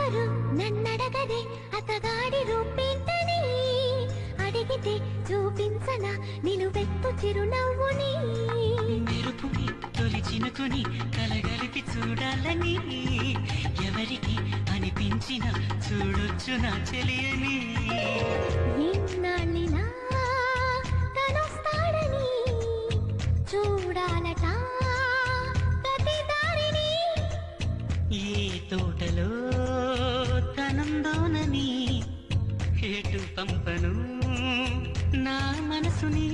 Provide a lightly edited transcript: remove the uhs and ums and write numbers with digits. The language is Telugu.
ఎవరు నన్నడగదే అతగాడి రూపేంటని అడిగితే చూపించనా నిలువెత్తు చిరునవ్వుని మెరుపుని తొలి చినుకుని కలగలిపి చూడాలని ఎవరికి అనిపించిన చూడొచ్చు నా చెలియని ఎన్నాళ్ళినా తనొస్తాడని చూడాలట ప్రతి దారిని ఏ తోటలో తనందోనని ఎటు పంపను నా మనసుని